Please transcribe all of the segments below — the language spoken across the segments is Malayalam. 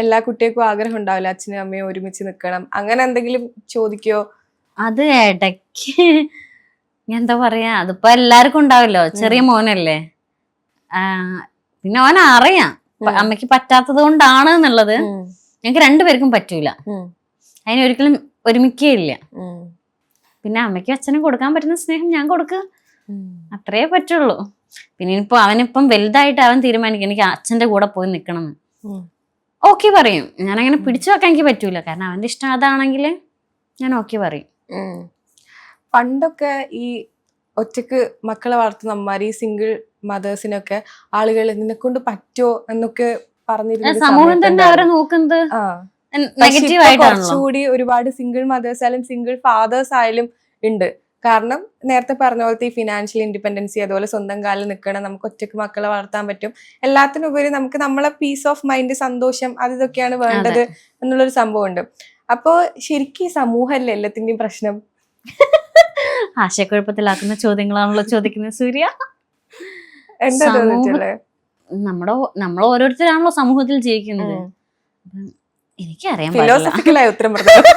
എല്ലാ കുട്ടികൾക്കും ആഗ്രഹം ഉണ്ടാവില്ല അച്ഛനും അമ്മയും ഒരുമിച്ച് നിൽക്കണം, അങ്ങനെ എന്തെങ്കിലും ചോദിക്കോ? അത് ഇടയ്ക്ക് എന്താ പറയാ, അതിപ്പോ എല്ലാവർക്കും ഉണ്ടാവല്ലോ. ചെറിയ മോനല്ലേ, പിന്നെ ഓൻ അറിയാം അമ്മയ്ക്ക് പറ്റാത്തത് കൊണ്ടാണ് എന്നുള്ളത്. ഞങ്ങക്ക് രണ്ടുപേർക്കും പറ്റൂല, അതിനൊരിക്കലും ഒരുമിക്കുകയില്ല. പിന്നെ അമ്മയ്ക്കും അച്ഛനും കൊടുക്കാൻ പറ്റുന്ന സ്നേഹം ഞാൻ കൊടുക്കുക, അത്രേ പറ്റുള്ളൂ. പിന്നെ ഇനിയിപ്പോ അവനിപ്പം വലുതായിട്ട് അവൻ തീരുമാനിക്കും എനിക്ക് അച്ഛന്റെ കൂടെ പോയി നിക്കണം എന്ന്. ഓക്കെ പറയും. ഞാനങ്ങനെ പിടിച്ചു വെക്കാൻ എനിക്ക് പറ്റൂല, കാരണം അവന്റെ ഇഷ്ടം അതാണെങ്കിൽ ഞാൻ ഓക്കെ പറയും. പണ്ടൊക്കെ ഈ ഒറ്റക്ക് മക്കളെ വളർത്തുന്ന അമ്മമാർ, ഈ സിംഗിൾ മദേഴ്സിനൊക്കെ ആളുകൾ നിന്നെക്കൊണ്ട് പറ്റുമോ എന്നൊക്കെ പറഞ്ഞിരുന്ന സമൂഹം തന്നെ അവരെ നോക്കുന്നത് നെഗറ്റീവ് ആയിട്ടാണല്ലോ. കുറച്ചുകൂടി ഒരുപാട് സിംഗിൾ മദേഴ്സ് ആയാലും സിംഗിൾ ഫാദേഴ്സ് ആയാലും ഉണ്ട്. കാരണം നേരത്തെ പറഞ്ഞ പോലത്തെ ഈ ഫിനാൻഷ്യൽ ഇൻഡിപെൻഡൻസി, അതുപോലെ സ്വന്തം കാലിൽ നിൽക്കണം, നമുക്ക് ഒറ്റക്ക് മക്കളെ വളർത്താൻ പറ്റും, എല്ലാത്തിനുപരി നമുക്ക് നമ്മളെ പീസ് ഓഫ് മൈൻഡ്, സന്തോഷം, അത് ഇതൊക്കെയാണ് വേണ്ടത് എന്നുള്ളൊരു സംഭവം ഉണ്ട്. അപ്പോ ശരിക്കും ഈ സമൂഹമല്ലേ എല്ലാത്തിന്റെയും പ്രശ്നം? ആശയക്കുഴപ്പത്തിലാക്കുന്ന ചോദ്യങ്ങളാണല്ലോ ചോദിക്കുന്നത് സൂര്യ. എന്താ തോന്നിച്ചല്ലേ? നമ്മൾ ഓരോരുത്തരാണല്ലോ സമൂഹത്തിൽ ജീവിക്കുന്നത്. എനിക്കറിയാം ഫിലോസഫിക്കലായ ഉത്തരം പറഞ്ഞു.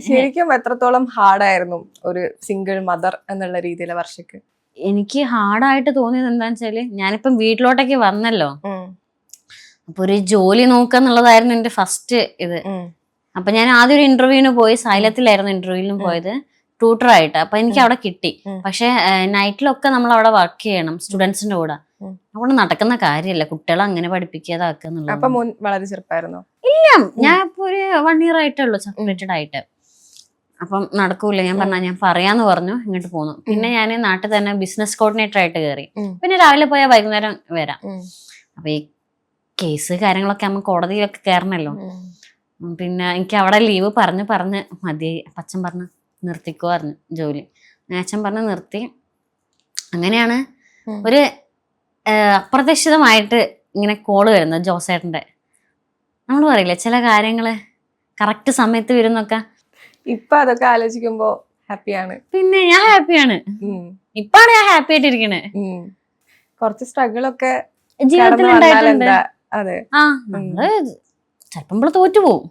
ശരിക്കും എത്രത്തോളം ഹാർഡായിരുന്നു ഒരു സിംഗിൾ മദർ എന്നുള്ള രീതിയിലെ വർഷക്ക്? എനിക്ക് ഹാർഡായിട്ട് തോന്നിയത് എന്താന്ന് വെച്ചാല്, ഞാനിപ്പം വീട്ടിലോട്ടേക്ക് വന്നല്ലോ, അപ്പൊ ഒരു ജോലി നോക്കുക എന്നുള്ളതായിരുന്നു എന്റെ ഫസ്റ്റ് ഇത്. അപ്പൊ ഞാൻ ആദ്യം ഒരു ഇന്റർവ്യൂവിന് പോയി, സൈലത്തിലായിരുന്നു ഇന്റർവ്യൂവിനും പോയത്, ട്യൂട്ടറായിട്ട്. അപ്പൊ എനിക്ക് അവിടെ കിട്ടി. പക്ഷെ നൈറ്റിലൊക്കെ നമ്മൾ അവിടെ വർക്ക് ചെയ്യണം സ്റ്റുഡൻസിന്റെ കൂടെ. അവിടെ നടക്കുന്ന കാര്യമല്ല, കുട്ടികളെ അങ്ങനെ പഠിപ്പിക്കാതാക്കുക. വളരെ ചെറുപ്പായിരുന്നോ? ഇല്ല, ഞാൻ ഇപ്പൊ ഒരു 1 year ആയിട്ടേ ഉള്ളൂ സെപ്പറേറ്റഡ് ആയിട്ട്. അപ്പം നടക്കൂല, ഞാൻ ഞാൻ പറയാന്ന് പറഞ്ഞു, ഇങ്ങോട്ട് പോന്നു. പിന്നെ ഞാൻ നാട്ടിൽ തന്നെ ബിസിനസ് കോർഡിനേറ്റർ ആയിട്ട് കയറി. പിന്നെ രാവിലെ പോയാൽ വൈകുന്നേരം വരാം. അപ്പൊ ഈ കേസ് കാര്യങ്ങളൊക്കെ നമ്മൾ കോടതിയിലൊക്കെ കയറണല്ലോ. പിന്നെ എനിക്ക് അവിടെ ലീവ് പറഞ്ഞ് മതിയായി. അച്ഛൻ പറഞ്ഞു നിർത്തിക്കോ പറഞ്ഞു ജോലി. അച്ഛൻ പറഞ്ഞ് നിർത്തി. അങ്ങനെയാണ് ഒരു അപ്രതീക്ഷിതമായിട്ട് ഇങ്ങനെ കോള് വരുന്നത് ജോസേട്ടന്റെ. നമ്മൾ പറയില്ലേ ചില കാര്യങ്ങള് കറക്റ്റ് സമയത്ത് വരുന്നൊക്കെ. ഇപ്പൊ അതൊക്കെ ആലോചിക്കുമ്പോ ഹാപ്പിയാണ്. പിന്നെ ഞാൻ ഹാപ്പിയാണ്, ഇപ്പാണ് ഞാൻ ഹാപ്പി ആയിട്ടിരിക്കണേ. കുറച്ച് സ്ട്രഗിൾ ഒക്കെ ജീവിതത്തിൽ ഉണ്ടായിട്ടുണ്ട്. അതെ, നമ്മള് ചിലപ്പോൾ തോറ്റുപോകും,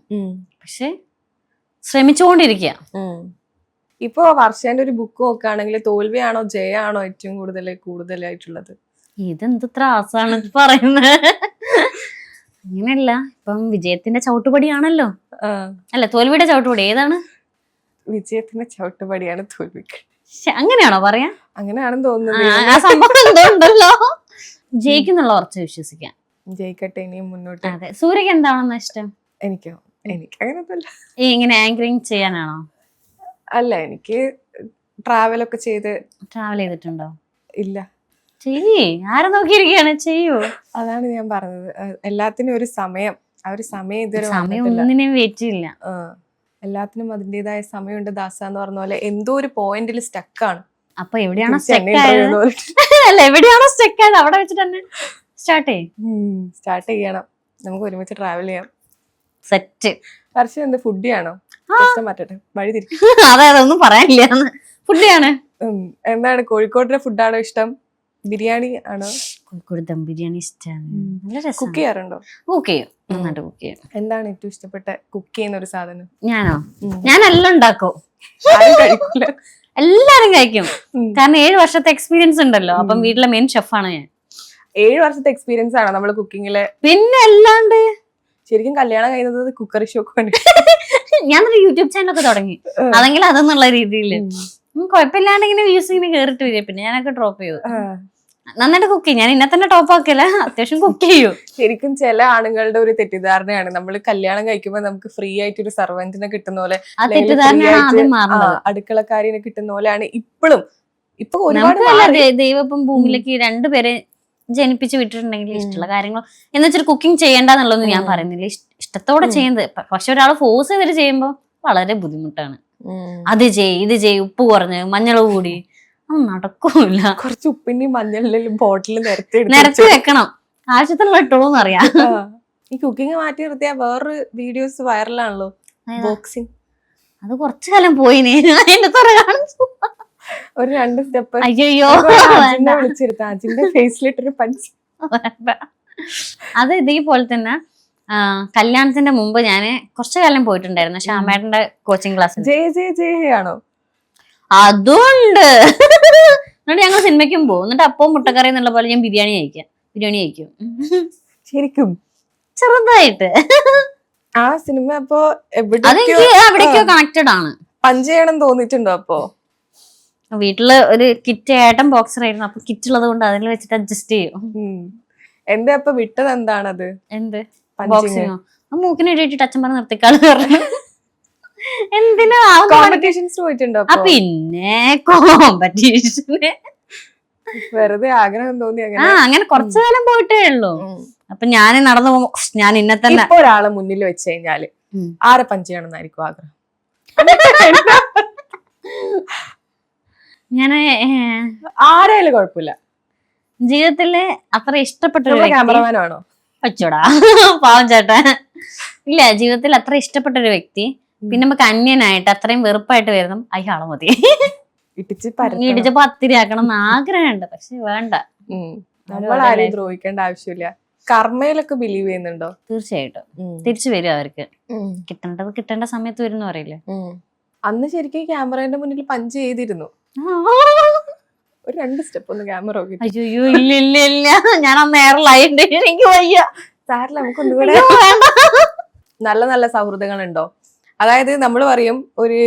പക്ഷെ ശ്രമിച്ചുകൊണ്ടിരിക്കുക. ഇപ്പൊ വർഷേന്റെ ഒരു ബുക്ക് നോക്കുകയാണെങ്കിൽ തോൽവിയാണോ ജയാണോ ഏറ്റവും കൂടുതലായിട്ടുള്ളത്? ഇതെന്ത് ത്രാസാണ് പറയുന്നത്. അങ്ങനെയല്ല, ഇപ്പം വിജയത്തിന്റെ ചവിട്ടുപടിയാണല്ലോ. അല്ല, തോൽവിയുടെ ചവിട്ടുപടി ഏതാണ്? വിജയത്തിന്റെ ചവിട്ടുപടിയാണ് തോൽവിക്ക്. അങ്ങനെയാണോ പറയാ? അങ്ങനെയാണെന്ന് തോന്നുന്നു. ആ സംഭവം എന്തോണ്ടല്ലോ. ജയിക്കുന്നുള്ള ഉറച്ച് വിശ്വസിക്കാം. ജയിക്കട്ടെ ഇനിയും മുന്നോട്ട്. അതെ. സൂര്യക്ക് എന്താണെന്ന് ഇഷ്ടം? എനിക്ക് അങ്ങനെയൊന്നുമില്ല. ഇങ്ങനെ ആങ്കറിങ് ചെയ്യാനാണോ? അല്ല, എനിക്ക് ട്രാവൽ ചെയ്തിട്ടുണ്ടോ? ഇല്ല. ചെയ്യേ, ആരെ നോക്കിയിരിക്കുകയാണ്, ചെയ്യൂ. അതാണ് ഞാൻ പറഞ്ഞത്, എല്ലാത്തിനും ഒരു സമയം, ആ ഒരു സമയം ഇതുവരെ ഒന്നിനും വെയിറ്റ് ചെയ്യില്ല. എല്ലാത്തിനും അതിൻ്റെതായ സമയമുണ്ട് ദാസ എന്ന് പറഞ്ഞ പോലെ. എന്തോ ഒരു പോയിന്റിൽ സ്റ്റക്കാണ്. അപ്പൊ എവിടെയാണോ സ്റ്റക്ക് ആയത്? അല്ല, എവിടെയാണോ സ്റ്റക്ക് ആയത് അവിടെ വെച്ചിട്ട് തന്നെ സ്റ്റാർട്ട് ചെയ്യണം. നമുക്ക് ഒരുമിച്ച് ട്രാവൽ ചെയ്യാം. സെറ്റ്. വർഷം എന്ത് ഫുഡിയാണോ? മാറ്റട്ടെ, വഴി തിരിക്കും. അതെ, അതൊന്നും പറയാനില്ല. ഫുഡിയാണ്. എന്താണ്, കോഴിക്കോടിന്റെ ഫുഡാണോ ഇഷ്ടം, ബിരിയാണി ആണോ? കോഴിക്കോട് ദം ബിരിയാണി ഇഷ്ടമാണ്. കുക്ക് ചെയ്യാറുണ്ടോ? കുക്ക് ചെയ്യും, നന്നായിട്ട് കുക്ക് ചെയ്യും. എന്താണ് ഏറ്റവും ഇഷ്ടപ്പെട്ട കുക്ക് ചെയ്യുന്ന ഒരു സാധനം? ഞാനോ? ഞാനെല്ലാം ഉണ്ടാക്കും. കഴിക്കില്ല, എല്ലാരും കഴിക്കും. കാരണം 7 വർഷത്തെ എക്സ്പീരിയൻസ് ഉണ്ടല്ലോ. അപ്പം വീട്ടിലെ മെയിൻ ഷെഫാണ് ഞാൻ. 7 വർഷത്തെ എക്സ്പീരിയൻസ് ആണോ നമ്മള് കുക്കിങ്ങില്? പിന്നെ അല്ലാണ്ട്. ശരിക്കും കല്യാണം കഴിയുന്നത് കുക്കറി ഷോക്ക്. ഞാനൊരു യൂട്യൂബ് ചാനലൊക്കെ തുടങ്ങി, അതെങ്കിൽ അതെന്നുള്ള രീതിയില് കുഴപ്പമില്ലാണ്ട് ഇങ്ങനെ വ്യൂസ് ഇങ്ങനെ കേറിട്ട് വരിക. പിന്നെ ഞാനൊക്കെ ഡ്രോപ്പ് ചെയ്തു. നന്നായിട്ട് കുക്ക് ചെയ്യും. ഞാൻ ഇന്നെ തന്നെ ടോപ്പ് ആക്കില്ല, അത്യാവശ്യം കുക്ക് ചെയ്യും. ശരിക്കും ചില ആണുങ്ങളുടെ ഒരു തെറ്റിദ്ധാരണയാണ്, നമ്മൾ കല്യാണം കഴിക്കുമ്പോൾ നമുക്ക് ഫ്രീ ആയിട്ട് ഒരു സർവന്റിനെ കിട്ടുന്ന പോലെ, അടുക്കളക്കാരിനെ കിട്ടുന്ന പോലെയാണ് ഇപ്പോഴും. ഇപ്പൊ ദൈവം ഭൂമിയിലേക്ക് 2 പേരെ ജനിപ്പിച്ച് വിട്ടിട്ടുണ്ടെങ്കിൽ ഇഷ്ടമുള്ള കാര്യങ്ങൾ എന്ന് വെച്ചാൽ കുക്കിംഗ് ചെയ്യേണ്ടെന്നുള്ളതൊന്നും ഞാൻ പറയുന്നില്ല. ഇഷ്ടത്തോടെ ചെയ്യുന്നത്. പക്ഷെ ഒരാൾ ഫോഴ്സ് ചെയ്തിട്ട് ചെയ്യുമ്പോൾ വളരെ ബുദ്ധിമുട്ടാണ്. അത് ഇത് ഉപ്പ് കുറഞ്ഞ് മഞ്ഞൾ കൂടി നടക്കൂല. കുറച്ച് ഉപ്പിന്റെയും മഞ്ഞളിലും ബോട്ടിൽ നിരത്തി വെക്കണം, ആവശ്യത്തിനുള്ള ഇട്ടോളൂന്ന് അറിയാം. ഈ കുക്കിംഗ് മാറ്റി നിർത്തിയ വേറൊരു വീഡിയോസ് വൈറലാണല്ലോ, ബോക്സിങ്. അത് കുറച്ചു കാലം പോയിന്. ഒരു 2 സ്റ്റെപ്പ് അയ്യോ വിളിച്ചിരുത്ത അജിന്റെ ഫേസിലിട്ടൊരു പഞ്ച്. അത് ഇതേപോലെ തന്നെ കല്യാണത്തിന്റെ മുമ്പ് ഞാൻ കുറച്ചു കാലം പോയിട്ടുണ്ടായിരുന്നു ശ്യാമേട്ടന്റെ കോച്ചിങ് ക്ലാസ്സിൽ. ജയ ആണോ? അതുണ്ട്. എന്നിട്ട് ഞങ്ങൾ സിനിമയ്ക്കും പോകും. എന്നിട്ട് അപ്പവും മുട്ടക്കറി എന്നുള്ള പോലെ ഞാൻ ബിരിയാണി കഴിക്കും. ശരിക്കും ചെറുതായിട്ട്. ആ സിനിമ അപ്പൊ അതെനിക്ക് അവിടേക്കോ കണക്റ്റഡ് ആണ്. പഞ്ച് ചെയ്യണം തോന്നിട്ടുണ്ടോ അപ്പൊ? വീട്ടില് ഒരു കിറ്റ് ഏട്ടൻ ബോക്സർ ആയിരുന്നു. അപ്പൊ കിറ്റ് ഉള്ളത് കൊണ്ട് അതിൽ വെച്ചിട്ട് അഡ്ജസ്റ്റ് ചെയ്യും. എന്താ അപ്പൊ വിട്ടത്? എന്താണത്? എന്ത് ബോക്സിങ്ങോ? മൂക്കിന് ഇട്ടിട്ട് അച്ഛൻ പറഞ്ഞ് നിർത്തിക്കാള് പറഞ്ഞു. എന്തിനാ കോമ്പറ്റീഷൻസ് പോയിട്ടുണ്ടോ? പിന്നെ കോമ്പറ്റീഷന് വെറുതെ ആഗ്രഹം തോന്നി അങ്ങനെ കുറച്ചു കാലം പോയിട്ടേ ഉള്ളൂ. അപ്പൊ ഞാൻ നടന്നു പോകുമ്പോ ഞാൻ ഇന്നെ തന്നെ ഒരാളെ മുന്നിൽ വെച്ച് കഴിഞ്ഞാല് ആരെ പഞ്ച് ചെയ്യണമെന്നായിരിക്കും ആഗ്രഹം? ഞാന് ആരായാലും കുഴപ്പമില്ല. ജീവിതത്തില് അത്ര ഇഷ്ടപ്പെട്ട ക്യാമറമാനാണോ? വെച്ചോടാ പാവം ചേട്ടൻ. ഇല്ല, ജീവിതത്തിൽ അത്ര ഇഷ്ടപ്പെട്ട ഒരു വ്യക്തി പിന്നെ നമുക്ക് അന്യനായിട്ട് അത്രയും വെറുപ്പായിട്ട് വരുന്നു അയാളെ മതി. ഇടിച്ച് പത്തിരിയാക്കണം എന്ന് ആഗ്രഹമുണ്ട്, പക്ഷെ വേണ്ട. നമ്മളാരെയും ദ്രോഹിക്കേണ്ട ആവശ്യമില്ല. കർമ്മയിലൊക്കെ ബിലീവ് ചെയ്യുന്നുണ്ടോ? തീർച്ചയായിട്ടും തിരിച്ചു വരും. അവർക്ക് കിട്ടേണ്ടത് കിട്ടേണ്ട സമയത്ത് വരും പറയില്ലേ. അന്ന് ശരിക്കും ക്യാമറയുടെ മുന്നിൽ പഞ്ച് ചെയ്തിരുന്നു. ഒരു 2 സ്റ്റെപ്പ് ഒന്ന് ക്യാമറ നോക്കി. അയ്യോ ഇല്ല ഞാൻ അന്ന് എയർലൈൻ എനിക്ക് വയ്യ. സാറില്ല, നമുക്കൊന്നുകൂടെ നല്ല നല്ല സൗഹൃദങ്ങളുണ്ടോ? അതായത് നമ്മൾ പറയും ഒരു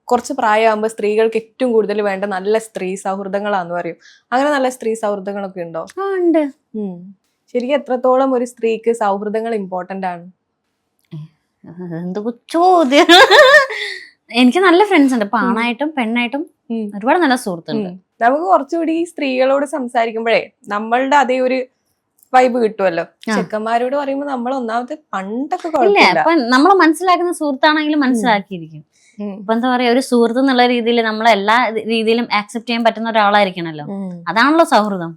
കുറച്ച് പ്രായമാകുമ്പോൾ സ്ത്രീകൾക്ക് ഏറ്റവും കൂടുതൽ വേണ്ട നല്ല സ്ത്രീ സൗഹൃദങ്ങളാന്ന് പറയും. അങ്ങനെ നല്ല സ്ത്രീ സൗഹൃദങ്ങളൊക്കെ ഉണ്ടോ? ഉണ്ട്. ശരിക്കും എത്രത്തോളം ഒരു സ്ത്രീക്ക് സൗഹൃദങ്ങൾ ഇമ്പോർട്ടന്റ് ആണ്? എന്ത് ചോദ്യം. എനിക്ക് നല്ല ഫ്രണ്ട്സ് ഉണ്ട്, ഇപ്പൊ ആണായിട്ടും പെണ്ണായിട്ടും ഒരുപാട് നല്ല സുഹൃത്തുണ്ട്. നമുക്ക് കുറച്ചുകൂടി സ്ത്രീകളോട് സംസാരിക്കുമ്പോഴേ നമ്മളുടെ അതേ ഒരു വൈബ് കിട്ടുമല്ലോ. ചെക്കന്മാരോട് പറയുമ്പോ നമ്മൾ ഒന്നാമത്തെ പണ്ടൊക്കെ ഇപ്പൊ നമ്മളെ മനസ്സിലാക്കുന്ന സുഹൃത്താണെങ്കിലും മനസ്സിലാക്കിയിരിക്കും. ഇപ്പൊ എന്താ പറയാ, ഒരു സുഹൃത്ത് എന്നുള്ള രീതിയിൽ നമ്മളെ എല്ലാ രീതിയിലും ആക്സെപ്റ്റ് ചെയ്യാൻ പറ്റുന്ന ഒരാളായിരിക്കണല്ലോ. അതാണല്ലോ സൗഹൃദം.